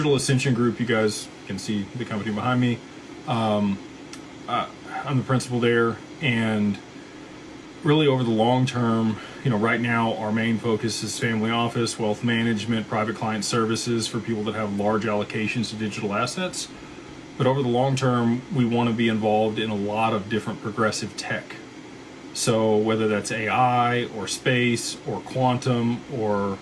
Digital Ascension Group, you guys can see the company behind me. I'm the principal there, and really over the long term, right now our main focus is family office, wealth management, private client services for people that have large allocations to digital assets. But over the long term, we want to be involved in a lot of different progressive tech. So whether that's AI or space or quantum or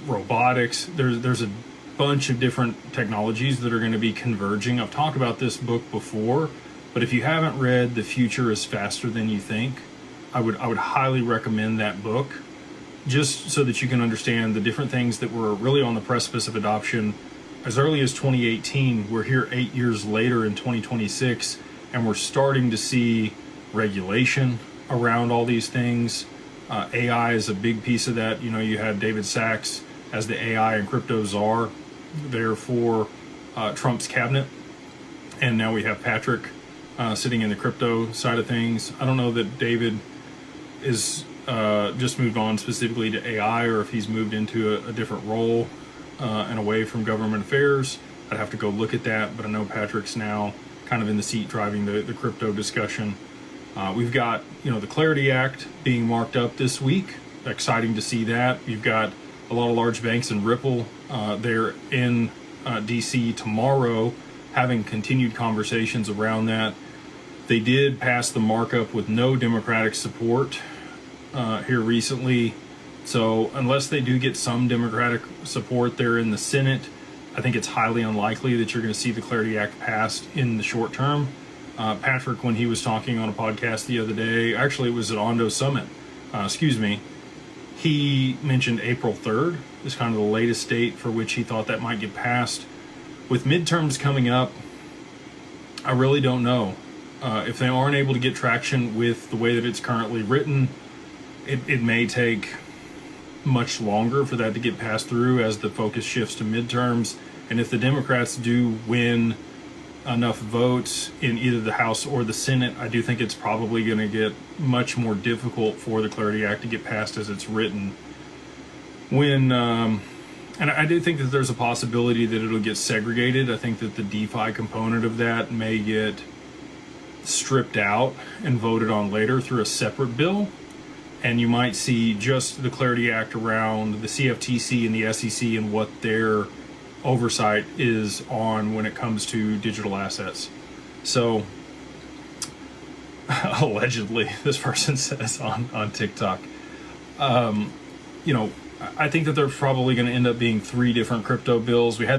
robotics, there's a bunch of different technologies that are going to be converging. I've talked about this book before, but if you haven't read The Future is Faster Than You Think, I would highly recommend that book, just so that you can understand the different things that were really on the precipice of adoption as early as 2018. We're here 8 years later in 2026, and we're starting to see regulation around all these things. AI is a big piece of that. You had David Sachs as the AI and crypto czar there for Trump's cabinet, and now we have Patrick sitting in the crypto side of things. I don't know that David is just moved on specifically to AI, or if he's moved into a different role and away from government affairs. I'd have to go look at that, but I know Patrick's now kind of in the seat driving the crypto discussion. We've got the Clarity Act being marked up this week. Exciting to see that. You've got a lot of large banks and Ripple there in DC tomorrow, having continued conversations around that. They did pass the markup with no Democratic support here recently. So unless they do get some Democratic support there in the Senate, I think it's highly unlikely that you're going to see the Clarity Act passed in the short term. Patrick, when he was talking on a podcast the other day, actually it was at Ondo Summit, he mentioned April 3rd is kind of the latest date for which he thought that might get passed. With midterms coming up, I really don't know. If they aren't able to get traction with the way that it's currently written, it may take much longer for that to get passed through as the focus shifts to midterms. And if the Democrats do win enough votes in either the House or the Senate, I do think it's probably going to get much more difficult for the Clarity Act to get passed as it's written. And I do think that there's a possibility that it'll get segregated. I think that the DeFi component of that may get stripped out and voted on later through a separate bill. And you might see just the Clarity Act around the CFTC and the SEC and what their oversight is on when it comes to digital assets. So allegedly, this person says on TikTok, I think that there's probably going to end up being 3 different crypto bills. We had